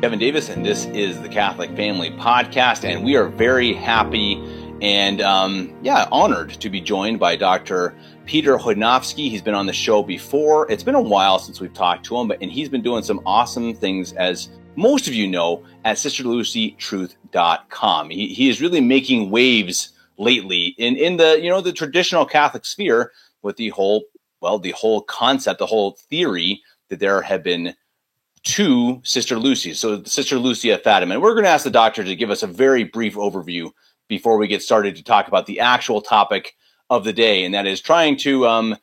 Kevin Davis, and this is the Catholic Family Podcast, and we are very happy and honored to be joined by Dr. Peter Chodnowski. He's been on the show before. It's been a while since we've talked to him, and he's been doing some awesome things, as most of you know, at SisterLucyTruth.com. He is really making waves lately in the traditional Catholic sphere with the whole concept, the whole theory that there have been two Sister Lucys. So Sister Lucy of Fatima. And we're going to ask the doctor to give us a very brief overview before we get started to talk about the actual topic of the day. And that is trying to,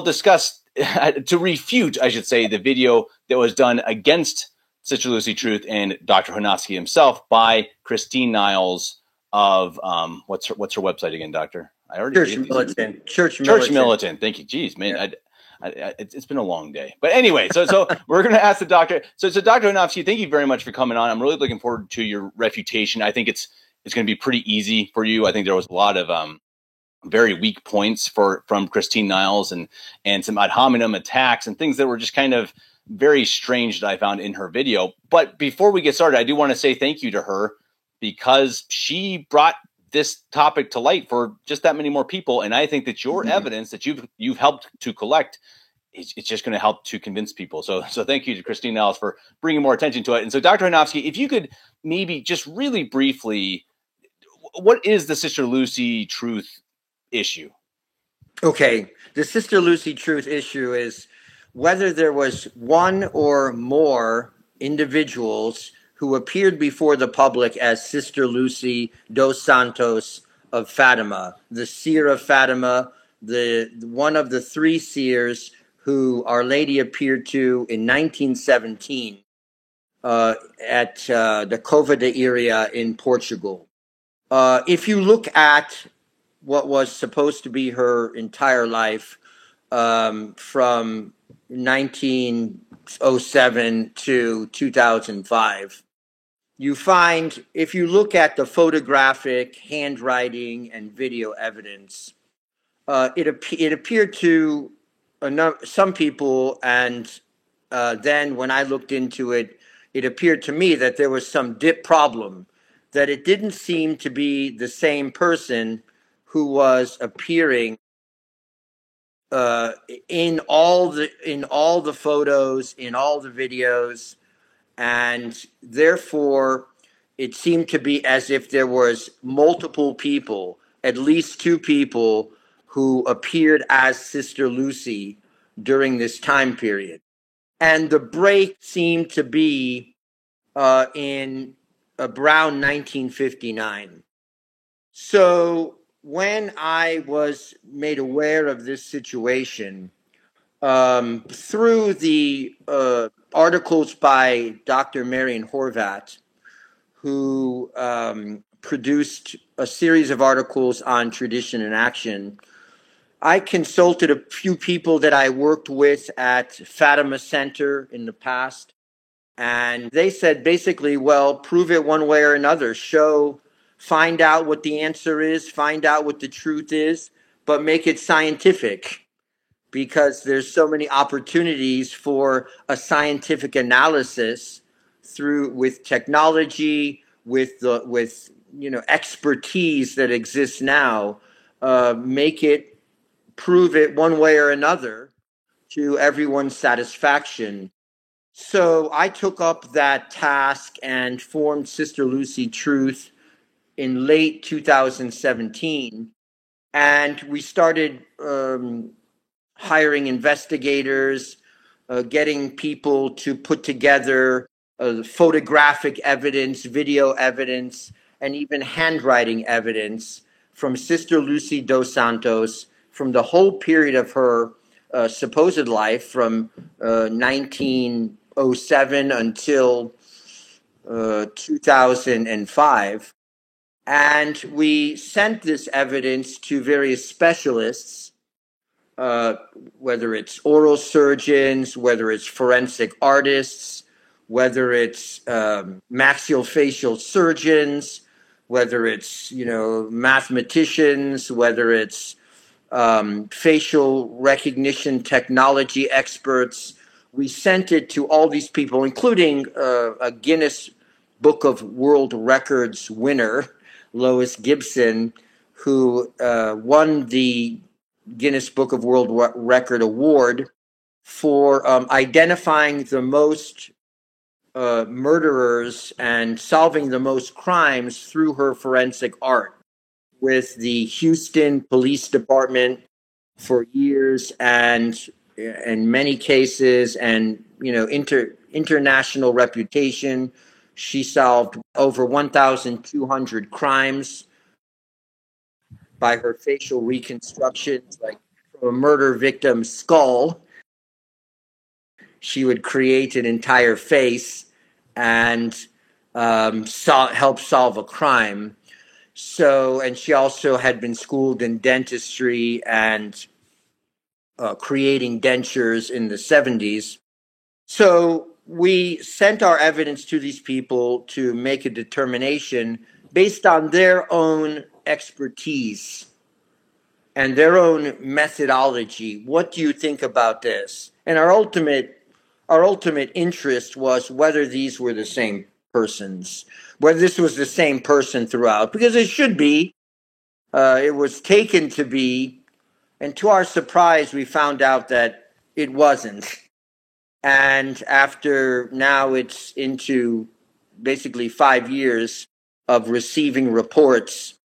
discuss, to refute, I should say, the video that was done against Sister Lucy Truth and Dr. Chodnowski himself by Christine Niles of, what's her website again, Doctor? Church Militant. Church Militant. Thank you. Jeez, man. Yeah. It's been a long day, but anyway, so we're going to ask the doctor. So Dr. Chodnowski, thank you very much for coming on. I'm really looking forward to your refutation. I think it's going to be pretty easy for you. I think there was a lot of very weak points from Christine Niles and some ad hominem attacks and things that were just kind of very strange that I found in her video. But before we get started, I do want to say thank you to her because she brought this topic to light for just that many more people. And I think that your evidence that you've helped to collect, it's just going to help to convince people. So thank you to Christine Niles for bringing more attention to it. And so Dr. Chodnowski, if you could maybe just really briefly, what is the Sister Lucy Truth issue? Okay. The Sister Lucy Truth issue is whether there was one or more individuals who appeared before the public as Sister Lucy dos Santos of Fatima, the seer of Fatima, the one of the three seers who Our Lady appeared to in 1917 at the Cova da Iria in Portugal. If you look at what was supposed to be her entire life from 1907 to 2005, you find, if you look at the photographic, handwriting, and video evidence, it appeared to some people, and then when I looked into it, it appeared to me that there was some dip problem, that it didn't seem to be the same person who was appearing in all the photos, in all the videos. And therefore, it seemed to be as if there was multiple people, at least two people, who appeared as Sister Lucy during this time period. And the break seemed to be in around 1959. So when I was made aware of this situation, through the articles by Dr. Marian Horvat, who produced a series of articles on tradition and action, I consulted a few people that I worked with at Fatima Center in the past, and they said basically, well, prove it one way or another. Find out what the answer is, find out what the truth is, but make it scientific, because there's so many opportunities for a scientific analysis with technology, with expertise that exists now. Prove it one way or another to everyone's satisfaction. So I took up that task and formed Sister Lucy Truth in late 2017, and we started hiring investigators, getting people to put together photographic evidence, video evidence, and even handwriting evidence from Sister Lucy dos Santos from the whole period of her supposed life, from 1907 until 2005. And we sent this evidence to various specialists, whether it's oral surgeons, whether it's forensic artists, whether it's maxillofacial surgeons, whether it's mathematicians, whether it's facial recognition technology experts, we sent it to all these people, including a Guinness Book of World Records winner, Lois Gibson, who won the Guinness Book of World Record Award for identifying the most murderers and solving the most crimes through her forensic art with the Houston Police Department for years and in many cases and international reputation. She solved over 1,200 crimes by her facial reconstructions, like from a murder victim's skull. She would create an entire face and help solve a crime. So, and she also had been schooled in dentistry and creating dentures in the 70s. So we sent our evidence to these people to make a determination based on their own expertise and their own methodology. What do you think about this? And our ultimate interest was whether these were the same persons, whether this was the same person throughout, because it should be. It was taken to be. And to our surprise, we found out that it wasn't. And after now it's into basically 5 years of receiving reports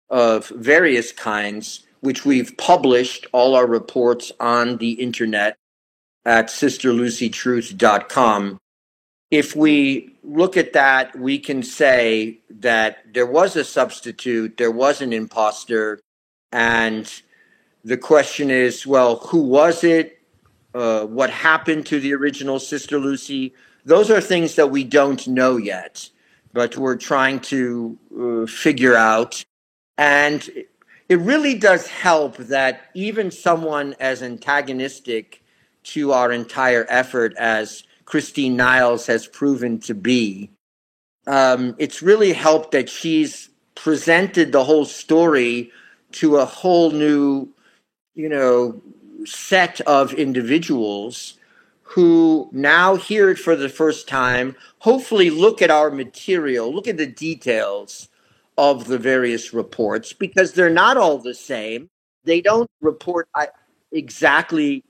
of various kinds, which we've published all our reports on the internet at sisterlucytruth.com. If we look at that, we can say that there was a substitute, there was an imposter, and the question is, well, who was it? What happened to the original Sister Lucy? Those are things that we don't know yet, but we're trying to figure out. And it really does help that even someone as antagonistic to our entire effort as Christine Niles has proven to be, it's really helped that she's presented the whole story to a whole new, set of individuals who now hear it for the first time, hopefully look at our material, look at the details of the various reports, because they're not all the same. They don't report exactly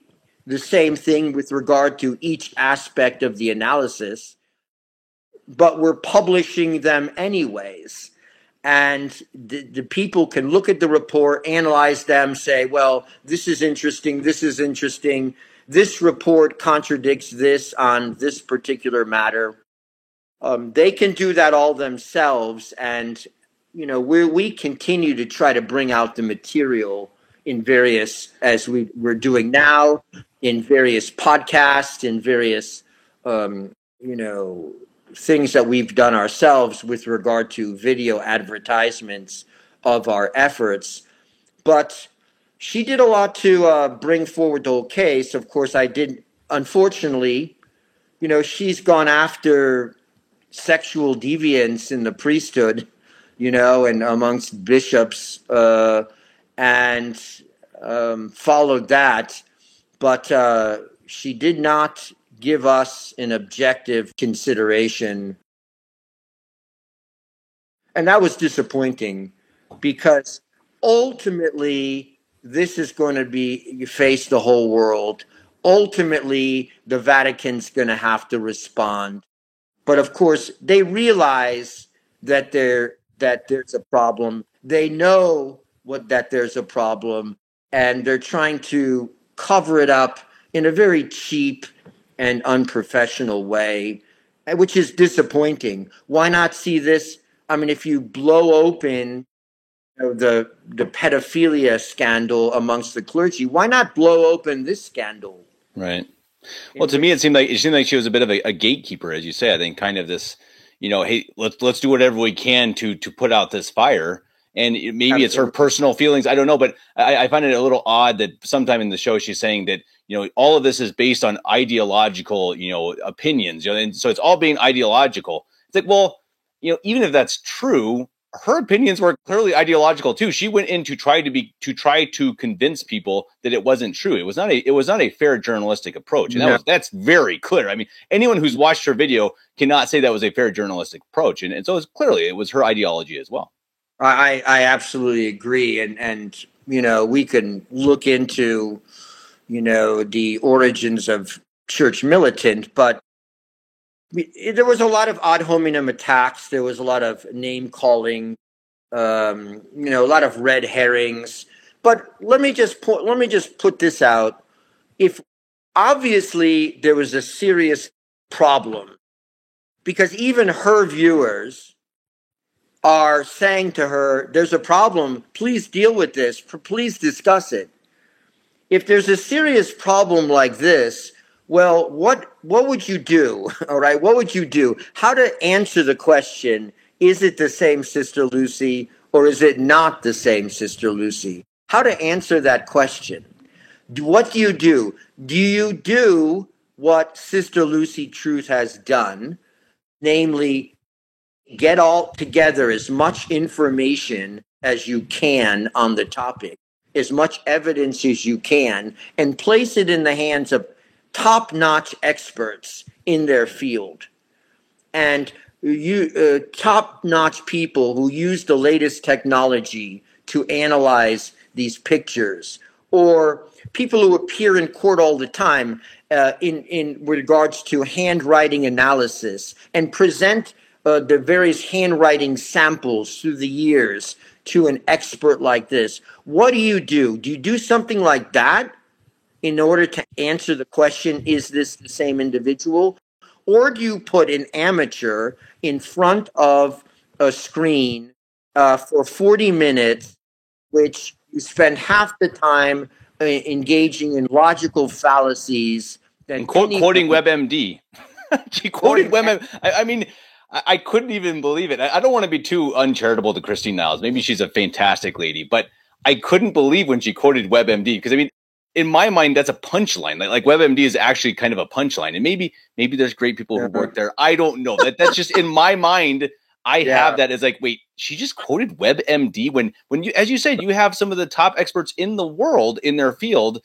the same thing with regard to each aspect of the analysis, but we're publishing them anyways. And the people can look at the report, analyze them, say, well, this is interesting, this is interesting. This report contradicts this on this particular matter. They can do that all themselves. And, we continue to try to bring out the material in various, as we're doing now, in various podcasts, in various, things that we've done ourselves with regard to video advertisements of our efforts. But she did a lot to bring forward the whole case. Of course, I did. Unfortunately, she's gone after sexual deviance in the priesthood, and amongst bishops, and followed that. But she did not give us an objective consideration. And that was disappointing, because ultimately this is going to face the whole world. Ultimately, the Vatican's going to have to respond. But of course, they realize that there's a problem. They know that there's a problem, and they're trying to cover it up in a very cheap and unprofessional way, which is disappointing. Why not see this? I mean, if you blow open the pedophilia scandal amongst the clergy, why not blow open this scandal? Right. Well, to me, it seemed like she was a bit of a gatekeeper, as you say. I think kind of this, hey, let's do whatever we can to put out this fire. And maybe Absolutely. It's her personal feelings. I don't know, but I find it a little odd that sometime in the show she's saying that all of this is based on ideological opinions. And so it's all being ideological. It's like, well, even if that's true, her opinions were clearly ideological too. She went in to try to convince people that it wasn't true. It was not a fair journalistic approach, and that's very clear. I mean, anyone who's watched her video cannot say that was a fair journalistic approach, and so it was her ideology as well. I absolutely agree, and we can look into the origins of Church Militant, but there was a lot of ad hominem attacks. There was a lot of name calling, a lot of red herrings. But let me just put this out. If obviously there was a serious problem, because even her viewers are saying to her, "There's a problem. Please deal with this. Please discuss it." If there's a serious problem like this, well, what would you do? All right, what would you do? How to answer the question, is it the same Sister Lucy or is it not the same Sister Lucy? How to answer that question. What do you do? Do you do what Sister Lucy Truth has done, namely get all together as much information as you can on the topic, as much evidence as you can, and place it in the hands of top-notch experts in their field, and top-notch people who use the latest technology to analyze these pictures, or people who appear in court all the time in regards to handwriting analysis and present the various handwriting samples through the years to an expert like this. What do you do? Do you do something like that in order to answer the question, is this the same individual? Or do you put an amateur in front of a screen for 40 minutes, which you spend half the time engaging in logical fallacies? And quoting WebMD. She quoted WebMD. I mean, I couldn't even believe it. I don't want to be too uncharitable to Christine Niles. Maybe she's a fantastic lady, but I couldn't believe when she quoted WebMD, because I mean, in my mind, that's a punchline. Like WebMD is actually kind of a punchline, and maybe there's great people who work there. I don't know. That's just in my mind. I have that as like, wait, she just quoted WebMD when you, as you said, you have some of the top experts in the world in their field,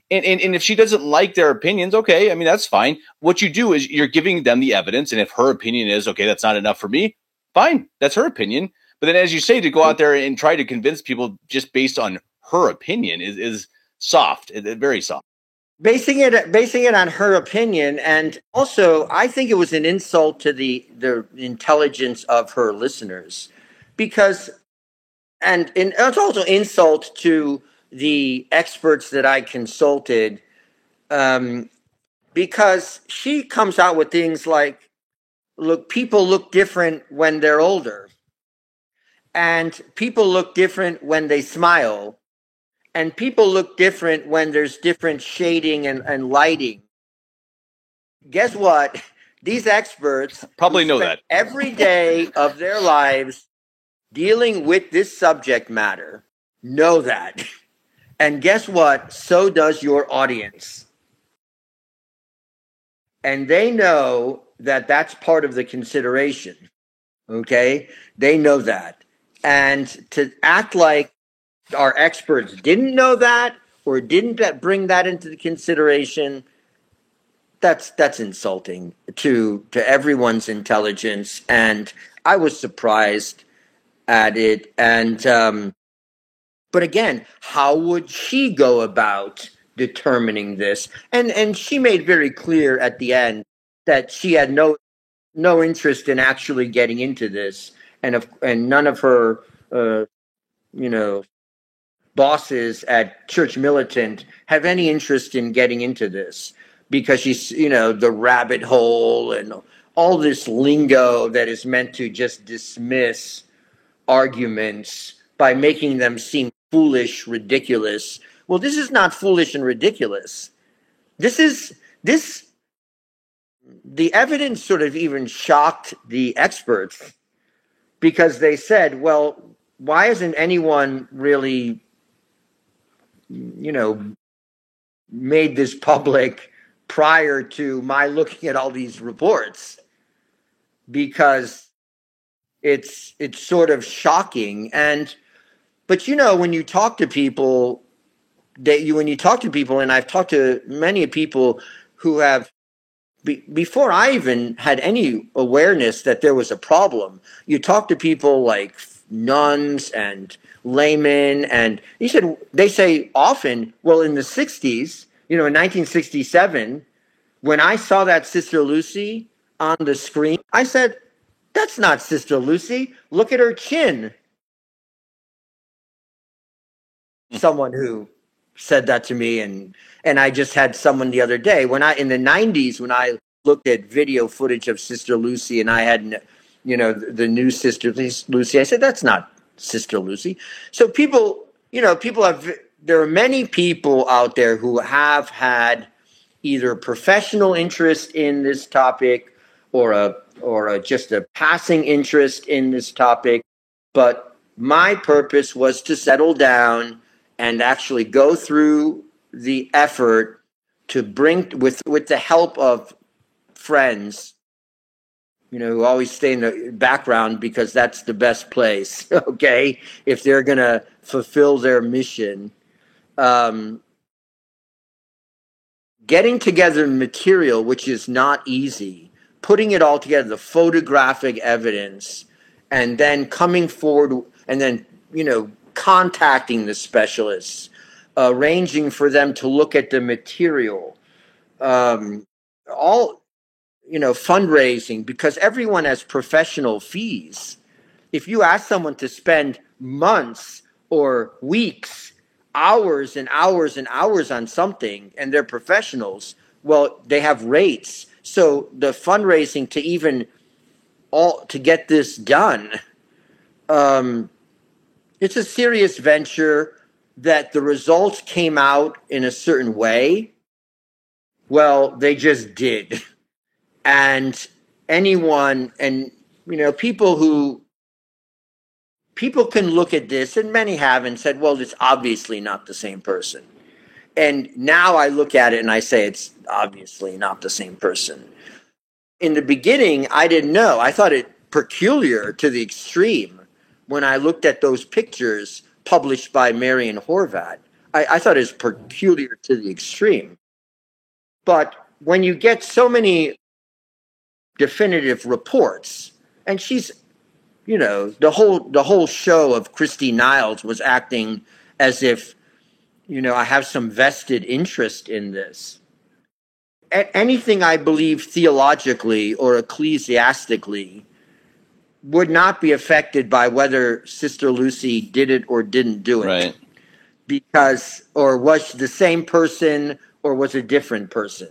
and if she doesn't like their opinions, okay, I mean that's fine. What you do is you're giving them the evidence, and if her opinion is okay, that's not enough for me, fine, that's her opinion. But then, as you say, to go out there and try to convince people just based on her opinion is soft, very soft. Basing it on her opinion, and also I think it was an insult to the intelligence of her listeners, because and it's also an insult to the experts that I consulted, because she comes out with things like, look, people look different when they're older, and people look different when they smile, and people look different when there's different shading and lighting. Guess what? These experts probably know that every day of their lives dealing with this subject matter know that. And guess what? So does your audience. And they know that that's part of the consideration. Okay? They know that. And to act like our experts didn't know that or didn't bring that into the consideration, that's insulting to everyone's intelligence. And I was surprised at it. And but again, how would she go about determining this? And she made very clear at the end that she had no interest in actually getting into this, and none of her bosses at Church Militant have any interest in getting into this, because she's, the rabbit hole and all this lingo that is meant to just dismiss arguments by making them seem foolish, ridiculous. Well, this is not foolish and ridiculous. The evidence sort of even shocked the experts, because they said, well, why isn't anyone really made this public prior to my looking at all these reports? Because it's sort of shocking. But when you talk to people, and I've talked to many people who have, before I even had any awareness that there was a problem, you talk to people like nuns and laymen, and they say often, well, in the 60s, in 1967, when I saw that Sister Lucy on the screen, I said, that's not Sister Lucy. Look at her chin. Someone who said that to me, and I just had someone the other day in the 90s, when I looked at video footage of Sister Lucy, and I had the new Sister Lucy, I said, that's not Sister Lucy. So people there are many people out there who have had either a professional interest in this topic or just a passing interest in this topic, but my purpose was to settle down and actually go through the effort to bring, with the help of friends, who always stay in the background because that's the best place, okay, if they're going to fulfill their mission. Getting together material, which is not easy, putting it all together, the photographic evidence, and then coming forward, and then, contacting the specialists, arranging for them to look at the material, fundraising, because everyone has professional fees. If you ask someone to spend months or weeks, hours and hours and hours on something, and they're professionals, well, they have rates. So the fundraising to get this done, it's a serious venture. That the results came out in a certain way, well, they just did. And people can look at this, and many have, and said, well, it's obviously not the same person. And now I look at it and I say, it's obviously not the same person. In the beginning, I didn't know. I thought it peculiar to the extreme when I looked at those pictures published by Marion Horvat. I thought it was peculiar to the extreme. But when you get so many definitive reports, and she's, the whole show of Christy Niles was acting as if, I have some vested interest in this. Anything I believe theologically or ecclesiastically would not be affected by whether Sister Lucy did it or didn't do it. Right. Because, or was the same person or was a different person.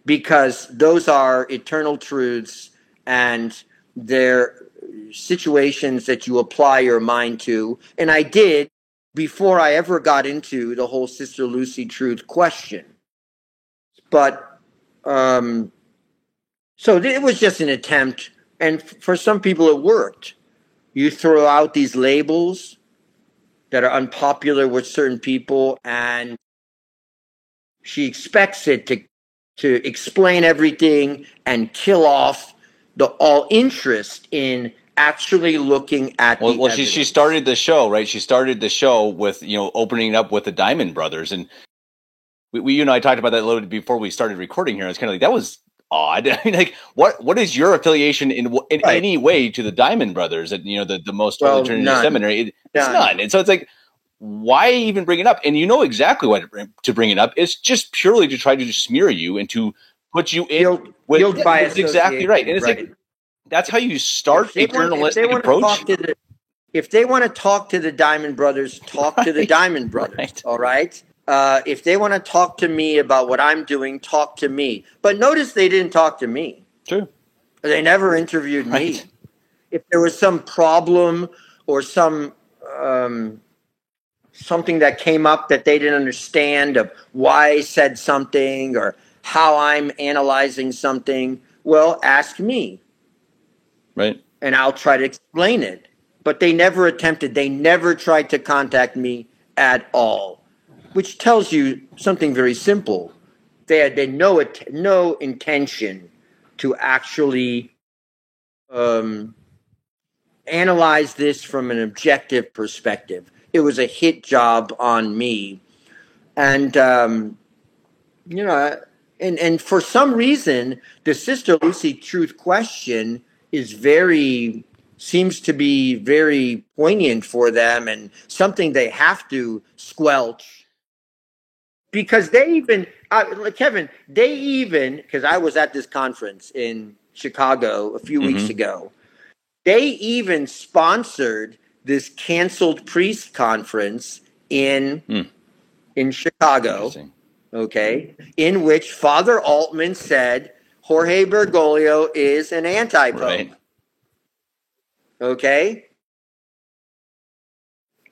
Because those are eternal truths, and they're situations that you apply your mind to. And I did before I ever got into the whole Sister Lucy truth question. But, so it was just an attempt. And for some people, it worked. You throw out these labels that are unpopular with certain people, and she expects it to explain everything and kill off all interest in actually looking at the evidence. She started the show, right? She started the show with, opening up with the Diamond Brothers. And we I talked about that a little bit before we started recording here. I was kind of like, that was odd. I mean, like, what is your affiliation in right. any way to the Diamond Brothers at the most Holy Trinity Seminary? It's none. And so it's like, why even bring it up? And you know exactly why to bring it up. It's just purely to try to smear you and to put you in with bias. Exactly right. And it's like, that's how you start a journalistic approach. If they want to talk to the Diamond Brothers, talk to the Diamond Brothers. Right. All right. If they want to talk to me about what I'm doing, talk to me. But notice they didn't talk to me. True. They never interviewed me. If there was some problem or something that came up that they didn't understand of why I said something or how I'm analyzing something, well, ask me. Right. And I'll try to explain it. But they never tried to contact me at all, which tells you something very simple. They had no intention to actually analyze this from an objective perspective. It was a hit job on me. And, and for some reason, the Sister Lucy truth question seems to be very poignant for them and something they have to squelch. Because Kevin, because I was at this conference in Chicago a few weeks ago, they even sponsored this canceled priest conference in Chicago, okay, in which Father Altman said Jorge Bergoglio is an anti-pope. Right. Okay?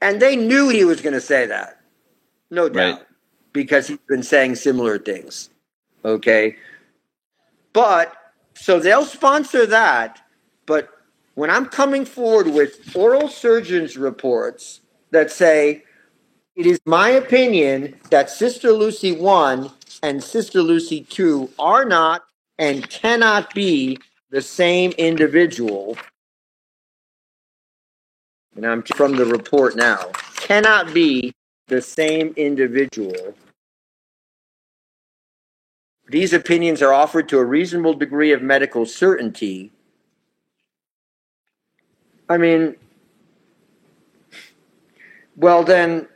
And they knew he was going to say that. No doubt. Right. Because he's been saying similar things. Okay? But, so they'll sponsor that, but when I'm coming forward with oral surgeons reports that say, it is my opinion that Sister Lucy 1 and Sister Lucy 2 are not and cannot be the same individual. And I'm from the report now. Cannot be the same individual. These opinions are offered to a reasonable degree of medical certainty. I mean, well then,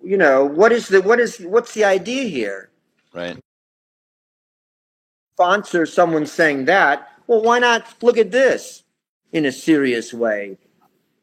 what's the idea here? Right. Sponsor someone saying that. Well, why not look at this in a serious way?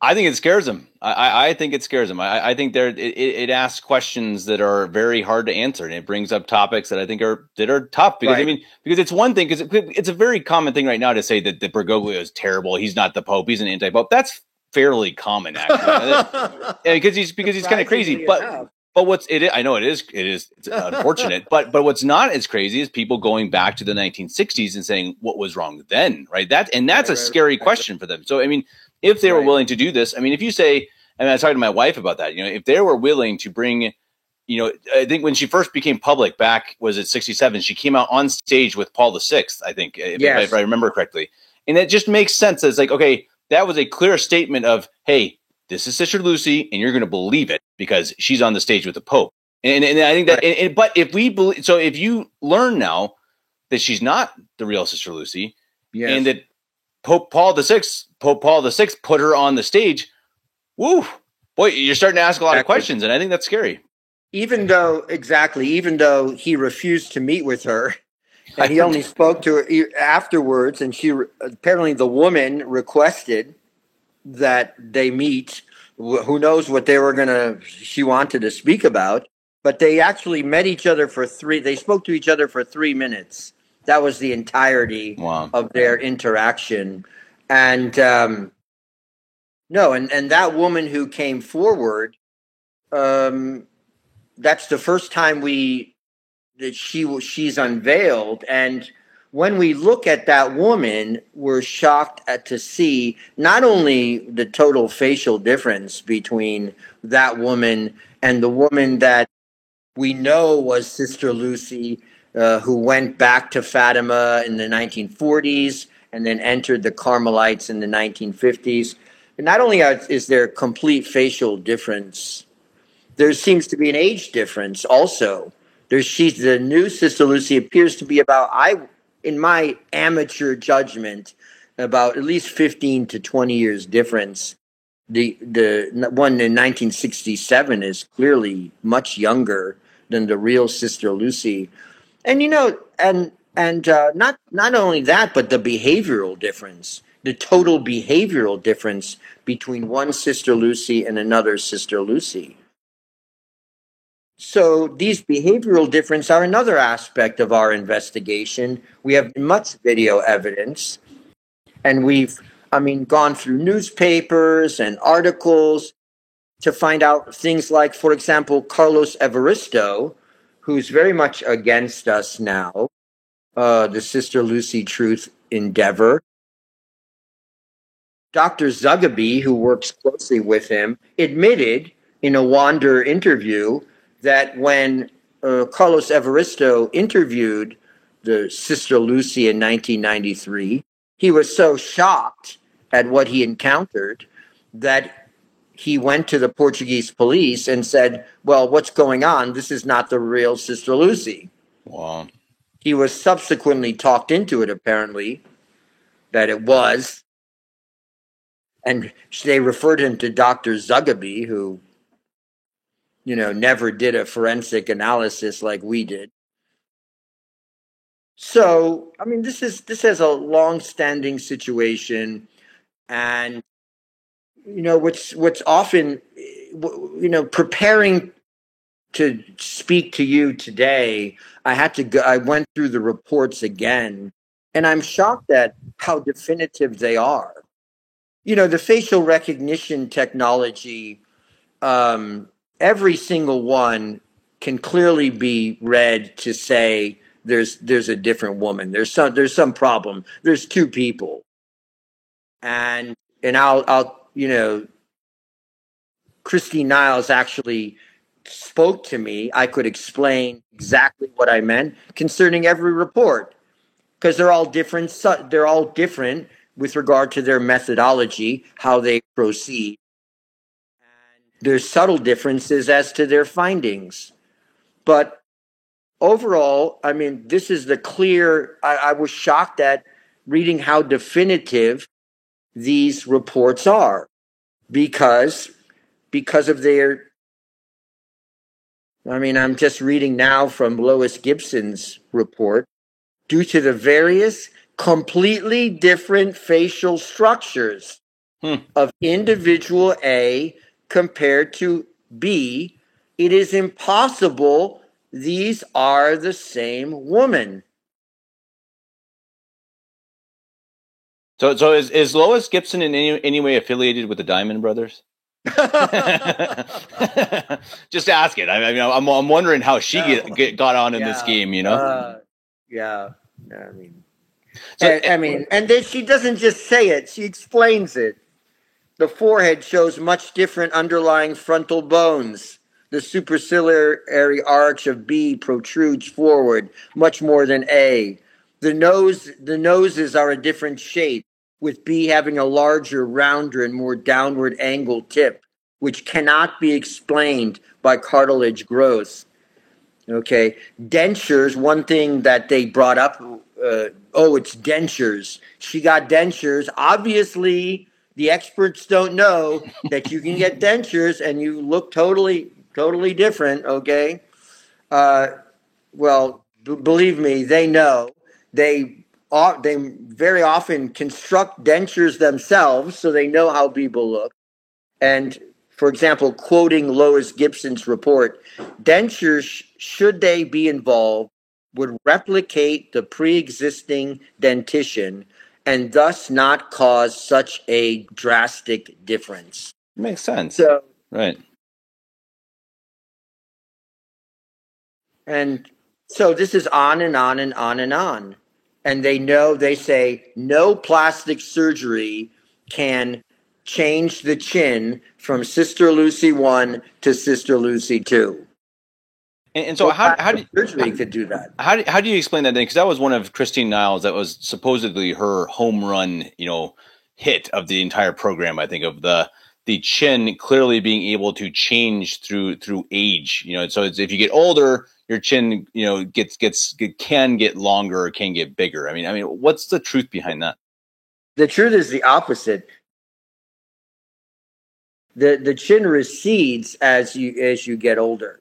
I think it scares them. I think it scares them. I think it asks questions that are very hard to answer, and it brings up topics that I think are tough. Because right. Because it's one thing, because it's a very common thing right now to say that Bergoglio is terrible. He's not the Pope. He's an anti-Pope. That's fairly common, actually, because he's kind of crazy. But I know it is it's unfortunate. but what's not as crazy is people going back to the 1960s and saying what was wrong then, right? That's a scary question for them. So I mean, if they were willing to do this, I mean, if you say, and I was talking to my wife about that, if they were willing to bring, I think when she first became public back, was it 67, she came out on stage with Paul VI, I think, if I remember correctly. And it just makes sense. It's like, okay, that was a clear statement of, hey, this is Sister Lucy, and you're going to believe it because she's on the stage with the Pope. And I think that, but if we believe, so if you learn now that she's not the real Sister Lucy, and that Pope Paul VI put her on the stage, woo, boy, you're starting to ask a lot of questions, and I think that's scary. Even though he refused to meet with her, and he only spoke to her afterwards, and apparently the woman requested that they meet. Who knows what she wanted to speak about, but they actually met each other they spoke to each other for 3 minutes. That was the entirety of their interaction. And and that woman who came forward, that's the first time she's unveiled. And when we look at that woman, we're shocked to see not only the total facial difference between that woman and the woman that we know was Sister Lucy, who went back to Fatima in the 1940s and then entered the Carmelites in the 1950s. And not only is there complete facial difference, there seems to be an age difference also. The new Sister Lucy appears to be in my amateur judgment, about at least 15 to 20 years difference. The one in 1967 is clearly much younger than the real Sister Lucy. And not only that, but the behavioral difference, the total behavioral difference between one Sister Lucy and another Sister Lucy. So these behavioral differences are another aspect of our investigation. We have much video evidence, and we've gone through newspapers and articles to find out things like, for example, Carlos Evaristo, who's very much against us now, the Sister Lucy Truth endeavor. Dr. Zugaby, who works closely with him, admitted in a Wander interview that when Carlos Evaristo interviewed the Sister Lucy in 1993, he was so shocked at what he encountered that he went to the Portuguese police and said, well, what's going on? This is not the real Sister Lucy. Wow. He was subsequently talked into it, apparently, that it was. And they referred him to Dr. Zugaby, who, never did a forensic analysis like we did. So, I mean, this is a long-standing situation, and what's often, preparing to speak to you today, I went through the reports again, and I'm shocked at how definitive they are. The facial recognition technology, every single one can clearly be read to say there's a different woman. There's some problem. There's two people. And I'll Christy Niles actually spoke to me. I could explain exactly what I meant concerning every report, because they're all different. They're all different with regard to their methodology, how they proceed. And there's subtle differences as to their findings. But overall, I mean, this is the clear. I was shocked at reading how definitive these reports are, because of their. I mean, I'm just reading now from Lois Gibson's report. Due to the various completely different facial structures of individual A compared to B, it is impossible these are the same woman. So is Lois Gibson in any way affiliated with the Diamond Brothers? Just ask it. I mean, I'm wondering how she got on in this game. Yeah. I mean, and then she doesn't just say it; she explains it. The forehead shows much different underlying frontal bones. The superciliary arch of B protrudes forward much more than A. The noses are a different shape, with B having a larger, rounder, and more downward angled tip, which cannot be explained by cartilage growth. Okay, dentures, one thing that they brought up, it's dentures. She got dentures. Obviously, the experts don't know that you can get dentures and you look totally different, okay? Believe me, they know. They very often construct dentures themselves, so they know how people look. And for example, quoting Lois Gibson's report, dentures, should they be involved, would replicate the pre-existing dentition and thus not cause such a drastic difference. Makes sense. So, right. And so this is on and on and on and on. And they say no plastic surgery can change the chin from Sister Lucy 1 to Sister Lucy 2. And so how do surgery could do that? How do you explain that then? Because that was one of Christine Niles, that was supposedly her home run, hit of the entire program. I think of the chin clearly being able to change through age. So if you get older, your chin, can get longer or can get bigger. I mean, what's the truth behind that? The truth is the opposite. The chin recedes as you get older.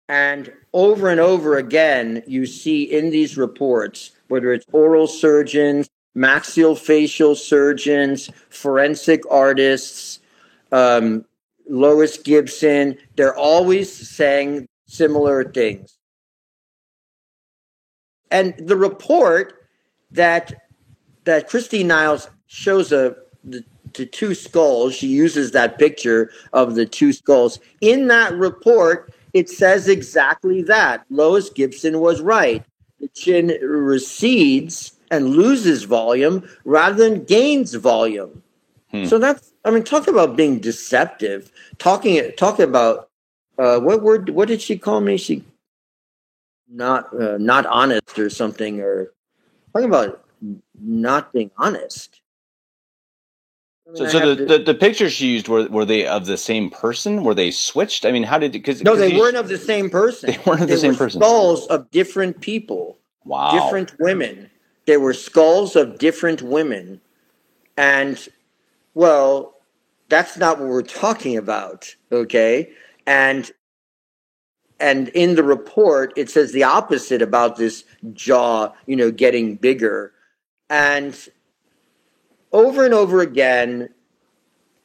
And over again, you see in these reports, whether it's oral surgeons, maxillofacial surgeons, forensic artists, Lois Gibson, they're always saying similar things. And the report that Christine Niles shows the two skulls, she uses that picture of the two skulls. In that report, it says exactly that. Lois Gibson was right. The chin recedes and loses volume rather than gains volume. So talk about being deceptive. Talking about what did she call me? She not honest or something, or talking about nothing honest. So the pictures she used, were they of the same person? Were they switched? I mean, how did because no, they weren't of the same person. They weren't of the same person. Skulls of different people. Wow. Different women. They were skulls of different women. And, well, that's not what we're talking about, okay? And in the report, it says the opposite about this jaw, getting bigger. And over and over again,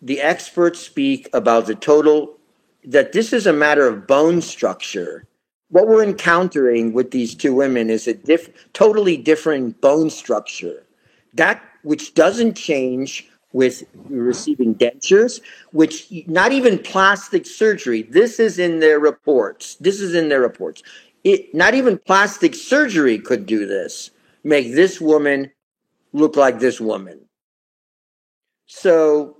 the experts speak about that this is a matter of bone structure. What we're encountering with these two women is a totally different bone structure. That which doesn't change with receiving dentures, which not even plastic surgery. This is in their reports. Not even plastic surgery could do this, make this woman look like this woman. So,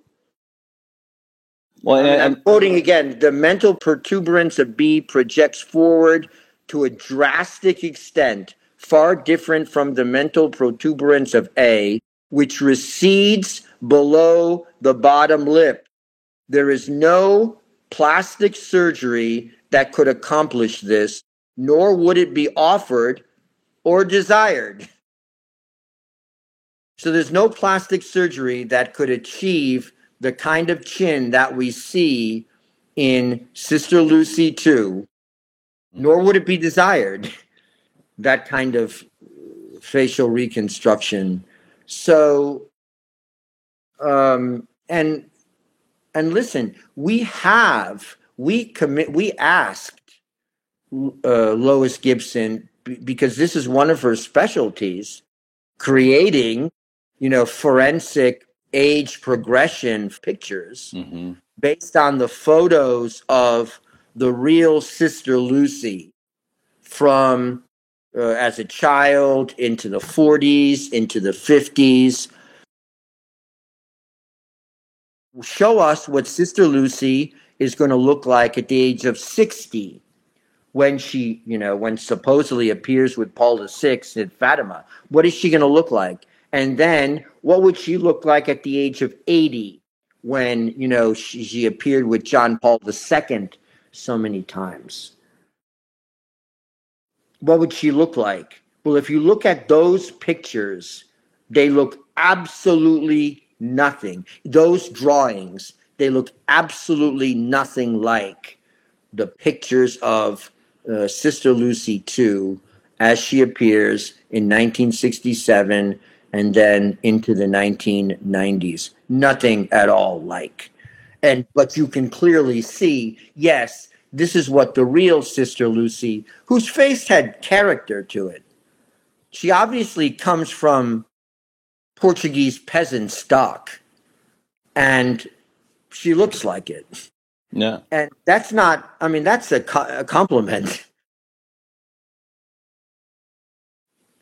well, I'm quoting again, the mental protuberance of B projects forward to a drastic extent, far different from the mental protuberance of A, which recedes below the bottom lip. There is no plastic surgery that could accomplish this, nor would it be offered or desired. So there's no plastic surgery that could achieve the kind of chin that we see in Sister Lucy 2, nor would it be desired, that kind of facial reconstruction. So, and listen, we asked Lois Gibson, because this is one of her specialties, creating, forensic age progression pictures based on the photos of the real Sister Lucy from as a child into the 40s, into the 50s. Show us what Sister Lucy is going to look like at the age of 60 when she, when supposedly appears with Paul VI at Fatima. What is she going to look like? And then what would she look like at the age of 80 when, she appeared with John Paul II so many times? What would she look like? Well, if you look at those pictures, they look absolutely nothing. Those drawings, they look absolutely nothing like the pictures of Sister Lucy 2 as she appears in 1967 and then into the 1990s. Nothing at all like. But you can clearly see, yes, this is what the real Sister Lucy, whose face had character to it. She obviously comes from Portuguese peasant stock, and she looks like it. Yeah. And that's not, that's a compliment.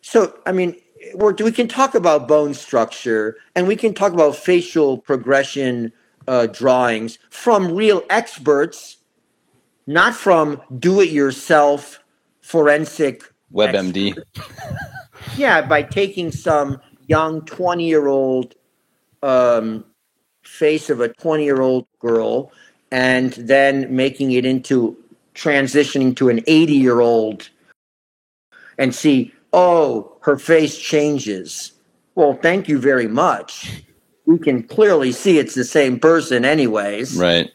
So, we can talk about bone structure, and we can talk about facial progression drawings from real experts, not from do-it-yourself forensic WebMD. Yeah, by taking some young 20-year-old face of a 20-year-old girl and then making it into transitioning to an 80-year-old and see, oh, her face changes. Well, thank you very much. We can clearly see it's the same person anyways. Right.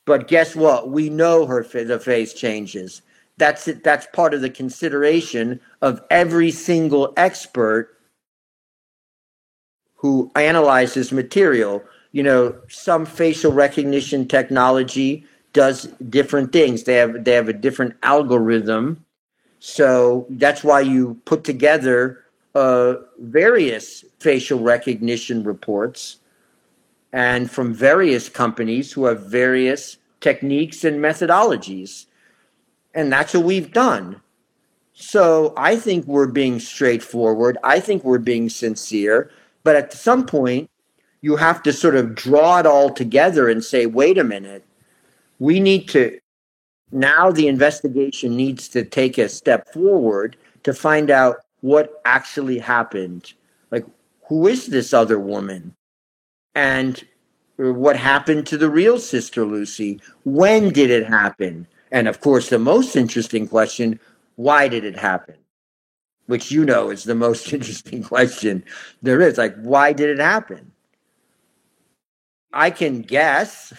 But guess what? We know the face changes. That's it. That's part of the consideration of every single expert who analyzes material. Some facial recognition technology does different things. They have a different algorithm. So that's why you put together various facial recognition reports and from various companies who have various techniques and methodologies. And that's what we've done. So I think we're being straightforward. I think we're being sincere. But at some point, you have to sort of draw it all together and say, wait a minute, now the investigation needs to take a step forward to find out what actually happened. Like, who is this other woman? And what happened to the real Sister Lucy? When did it happen? And of course, the most interesting question, why did it happen? Which is the most interesting question there is. Like, why did it happen? I can guess.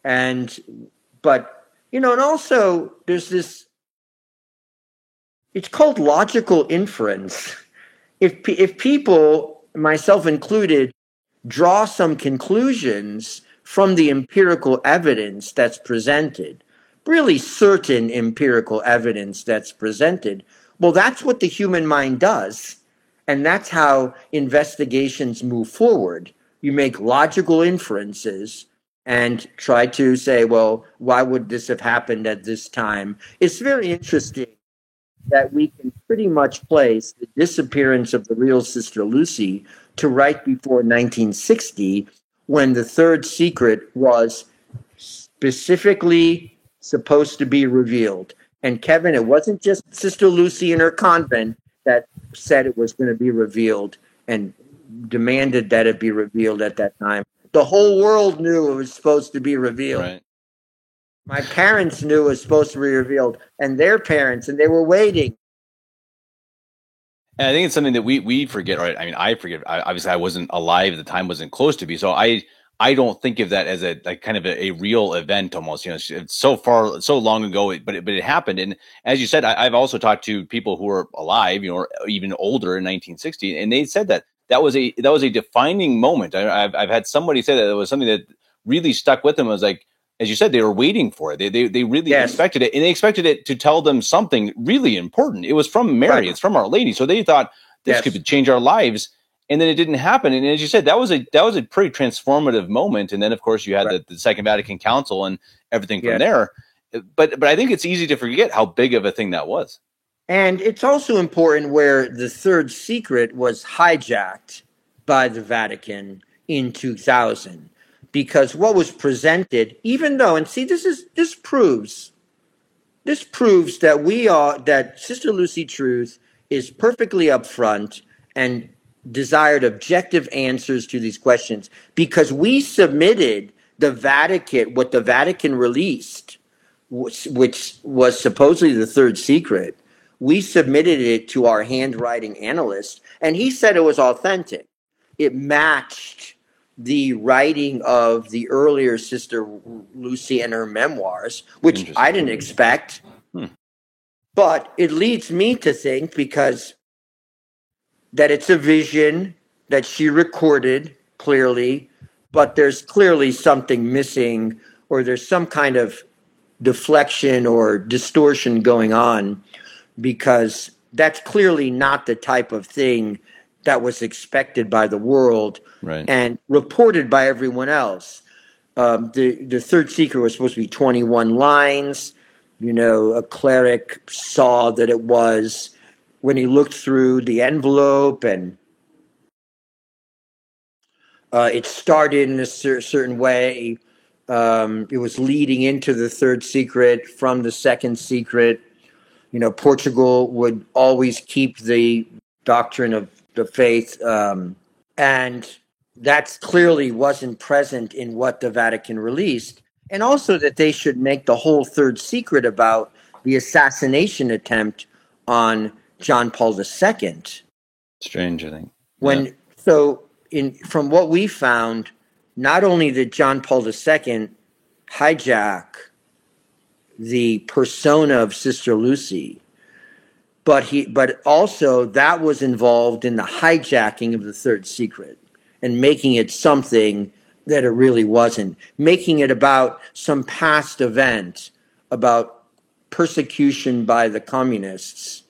But and also there's this, it's called logical inference. If people, myself included, draw some conclusions from the empirical evidence that's presented, really certain empirical evidence that's presented, well, that's what the human mind does. And that's how investigations move forward. You make logical inferences and try to say, well, why would this have happened at this time? It's very interesting that we can pretty much place the disappearance of the real Sister Lucy to right before 1960, when the third secret was specifically supposed to be revealed. And Kevin, it wasn't just Sister Lucy in her convent that said it was going to be revealed and demanded that it be revealed at that time. The whole world knew it was supposed to be revealed. Right. My parents knew it was supposed to be revealed, and their parents, and they were waiting. And I think it's something that we forget, right? I mean, I forget. Obviously, I wasn't alive at the time, wasn't close to be. So I don't think of that as a kind of a real event almost. It's so long ago, but it happened. And as you said, I've also talked to people who were alive, or even older in 1960, and they said that was a defining moment. I've had somebody say that it was something that really stuck with them. It was like, as you said, they were waiting for it. They really expected it, and they expected it to tell them something really important. It was from Mary. Right. It's from Our Lady. So they thought this could change our lives. And then it didn't happen. And as you said, that was a pretty transformative moment. And then, of course, you had the Second Vatican Council and everything from there. But I think it's easy to forget how big of a thing that was. And it's also important where the third secret was hijacked by the Vatican in 2000. Because what was presented, even though, and see, this proves that Sister Lucy Truth is perfectly upfront and desired objective answers to these questions, because we submitted what the Vatican released, which was supposedly the third secret. We submitted it to our handwriting analyst, and he said it was authentic. It matched the writing of the earlier Sister Lucy and her memoirs, which I didn't expect. But it leads me to think, because that it's a vision that she recorded clearly, but there's clearly something missing, or there's some kind of deflection or distortion going on, because that's clearly not the type of thing that was expected by the world and reported by everyone else. The third secret was supposed to be 21 lines. A cleric saw that it was, when he looked through the envelope, and it started in a certain way. It was leading into the third secret from the second secret. Portugal would always keep the doctrine of the faith, and that clearly wasn't present in what the Vatican released. And also that they should make the whole third secret about the assassination attempt on John Paul II. Strange, I think. From what we found, not only did John Paul II hijack the persona of Sister Lucy, but also that was involved in the hijacking of the third secret and making it something that it really wasn't, making it about some past event, about persecution by the communists,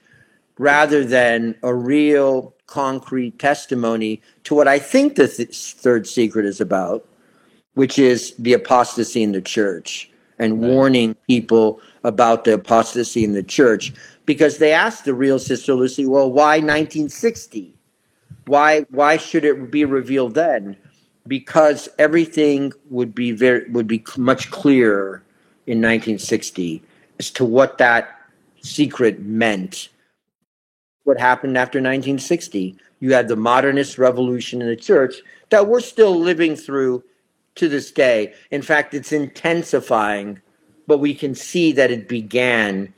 rather than a real concrete testimony to what I think the third secret is about, which is the apostasy in the church, and warning people about the apostasy in the church. Because they asked the real Sister Lucy, well, why 1960? Why should it be revealed then? Because everything would be much clearer in 1960 as to what that secret meant. what happened after 1960. You had the modernist revolution in the church that we're still living through to this day. In fact, it's intensifying, but we can see that it began.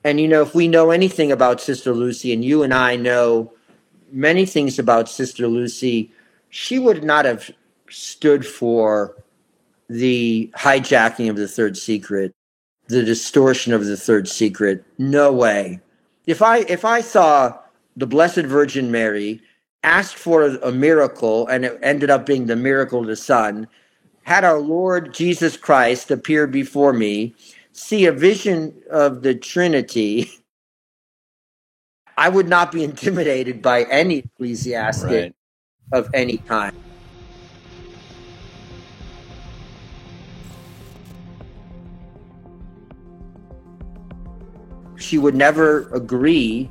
And, if we know anything about Sister Lucy, and you and I know many things about Sister Lucy, she would not have stood for the hijacking of the third secret, the distortion of the third secret. No way. If I saw the Blessed Virgin Mary asked for a miracle and it ended up being the miracle of the Son, had our Lord Jesus Christ appear before me, see a vision of the Trinity, I would not be intimidated by any ecclesiastic of any kind. She would never agree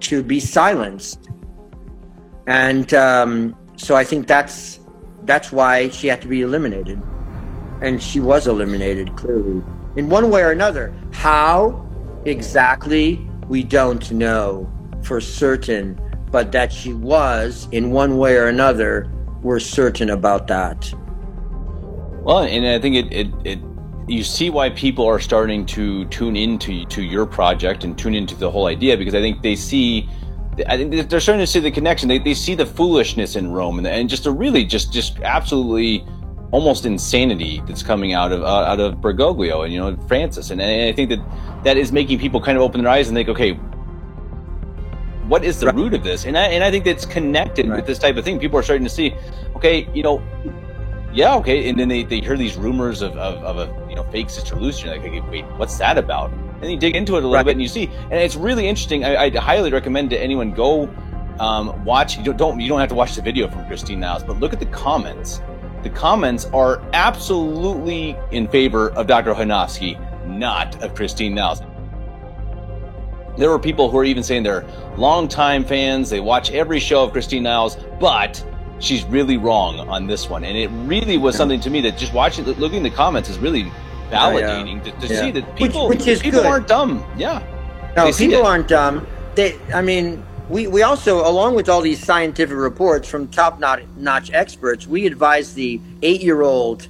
to be silenced. And so I think that's why she had to be eliminated. And she was eliminated, clearly. In one way or another. How exactly, we don't know for certain. But that she was, in one way or another, we're certain about that. Well, and I think it you see why people are starting to tune into your project and tune into the whole idea, because I think they're starting to see the connection. They see the foolishness in Rome and just a really just absolutely almost insanity that's coming out of Bergoglio and Francis, and I think that is making people kind of open their eyes and think, okay, what is the root of this? And I think that's connected with this type of thing. People are starting to see, okay, yeah, okay, and then they hear these rumors of a fake Sister Lucy. Like, okay, wait, what's that about? And you dig into it a little bit, and you see, and it's really interesting. I highly recommend to anyone go watch. You don't have to watch the video from Christine Niles, but look at the comments. The comments are absolutely in favor of Dr. Ochanowski, not of Christine Niles. There were people who are even saying they're longtime fans. They watch every show of Christine Niles, but she's really wrong on this one. And it really was something to me that just looking at the comments is really validating to see that people aren't dumb. Yeah. No, people aren't dumb. We also, along with all these scientific reports from top-notch experts, we advise the 8-year-old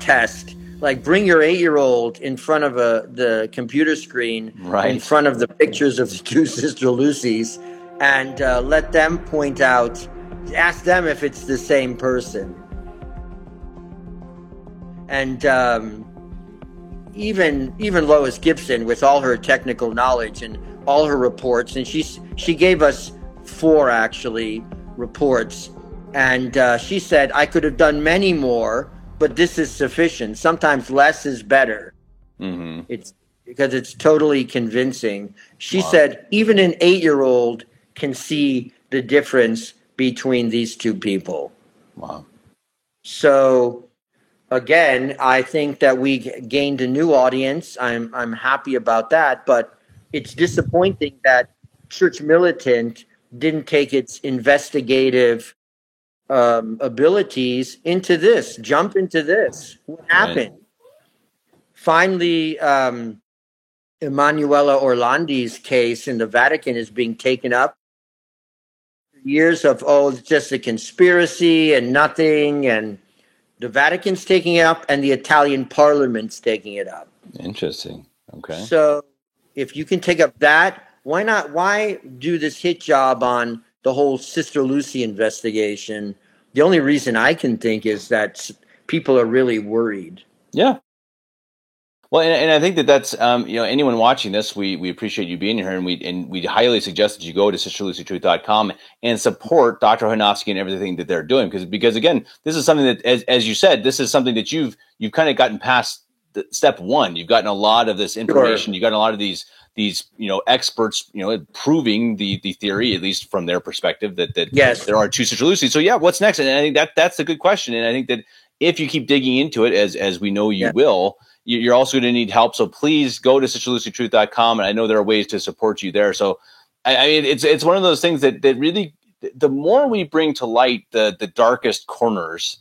test. Like, bring your 8-year-old in front of the computer screen, in front of the pictures of the two Sister Lucys, and let them point out, ask them if it's the same person. And even Lois Gibson, with all her technical knowledge and all her reports, and she gave us 4 actually reports, and she said, I could have done many more, but this is sufficient. Sometimes less is better. Mm-hmm. It's because it's totally convincing. She said even an 8-year-old can see the difference between these two people. Wow. So again, I think that we gained a new audience. I'm happy about that, but it's disappointing that Church Militant didn't take its investigative abilities into this, jump into this. What happened? Right. Finally, Emanuela Orlandi's case in the Vatican is being taken up. Years of, it's just a conspiracy and nothing, and the Vatican's taking it up and the Italian Parliament's taking it up. Interesting. Okay. So if you can take up that, why not? Why do this hit job on the whole Sister Lucy investigation? The only reason I can think is that people are really worried. Yeah. Well, and I think that's anyone watching this, we appreciate you being here, and we highly suggest that you go to sisterlucytruth.com and support Dr. Ochanowski and everything that they're doing, because again, this is something that, as you said, this is something that you've kind of gotten past step one. You've gotten a lot of this information. Sure. You've gotten a lot of these experts, proving the theory, at least from their perspective, that yes, there are two Sister Lucys. So yeah, what's next? And I think that's a good question. And I think that if you keep digging into it, as we know you will, you're also going to need help. So please go to sisterlucytruth.com. And I know there are ways to support you there. So I mean, it's one of those things that really, the more we bring to light the darkest corners,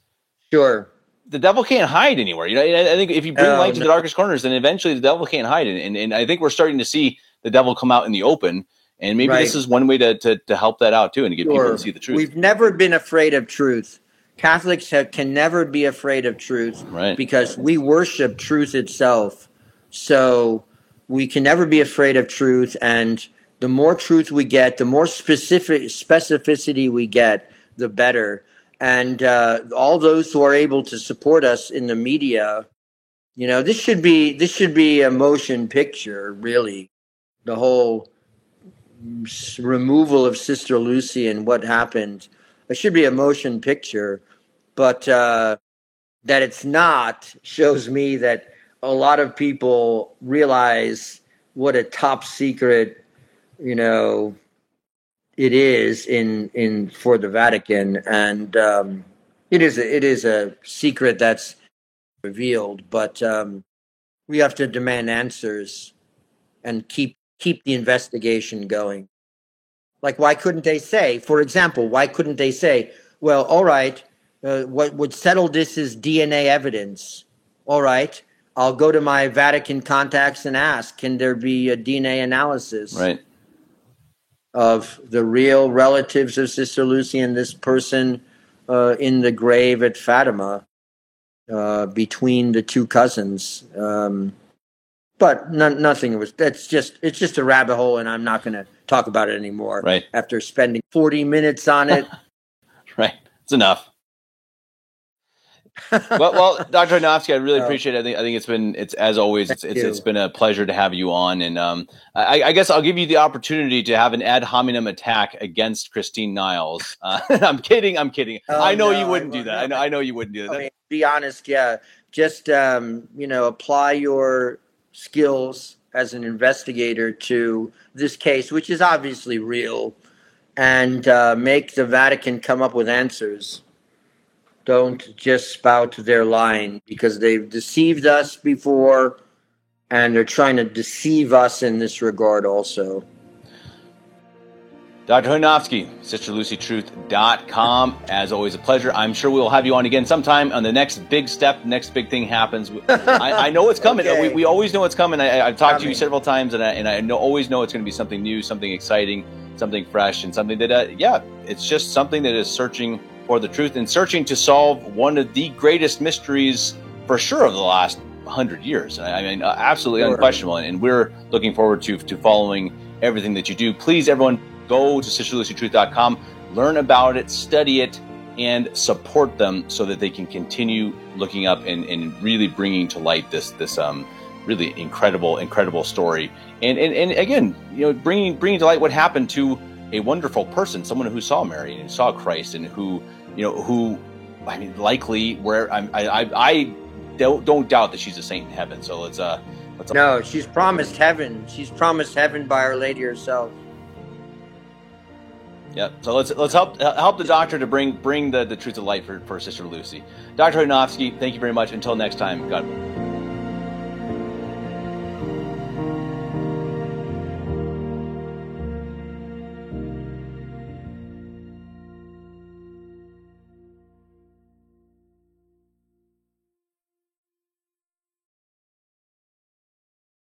sure, the devil can't hide anywhere. I think if you bring light to the darkest corners, then eventually the devil can't hide. And I think we're starting to see the devil come out in the open. And maybe Right. this is one way to help that out too, and to get people Sure. to see the truth. We've never been afraid of truth. Catholics can never be afraid of truth, Right. because we worship truth itself. So we can never be afraid of truth. And the more truth we get, the more specificity we get, the better. And all those who are able to support us in the media, this should be a motion picture, really. The whole removal of Sister Lucy and what happened. It should be a motion picture, but that it's not shows me that a lot of people realize what a top secret, it is in for the Vatican, and it is a secret that's revealed. But we have to demand answers and keep the investigation going. Like, why couldn't they say, for example, well, all right, what would settle this is DNA evidence. All right, I'll go to my Vatican contacts and ask, can there be a DNA analysis Right. of the real relatives of Sister Lucy and this person in the grave at Fatima between the two cousins? But nothing was. It's just a rabbit hole, and I'm not going to talk about it anymore. Right. After spending 40 minutes on it. Right. It's enough. well, Dr. Hodnofsky, I really appreciate it. I think it's as always, it's been a pleasure to have you on. And I guess I'll give you the opportunity to have an ad hominem attack against Christine Niles. I'm kidding. Oh, I know no, you wouldn't do that. I know you wouldn't do that. I mean, be honest, yeah. Just apply your skills as an investigator to this case, which is obviously real, and make the Vatican come up with answers. Don't just spout their line, because they've deceived us before, and they're trying to deceive us in this regard also. Dr. Hodnofsky, SisterLucyTruth.com. As always, a pleasure. I'm sure we'll have you on again sometime on the next big step, next big thing happens. I know it's coming. Okay. We always know it's coming. I've talked to you several times, and I always know it's going to be something new, something exciting, something fresh, and something that, it's just something that is searching for the truth and searching to solve one of the greatest mysteries, for sure, of the last 100 years. I mean, absolutely unquestionable. And we're looking forward to following everything that you do. Please, everyone, go to SisterLucyTruth.com, learn about it, study it, and support them so that they can continue looking up and really bringing to light this really incredible story. And again, bringing to light what happened to a wonderful person, someone who saw Mary and saw Christ, and who likely I don't doubt that she's a saint in heaven. So let's no, she's promised heaven. She's promised heaven by Our Lady herself. Yeah, so let's help the doctor to bring the truth to light for Sister Lucy. Dr. Hodnofsky, thank you very much. Until next time, God bless.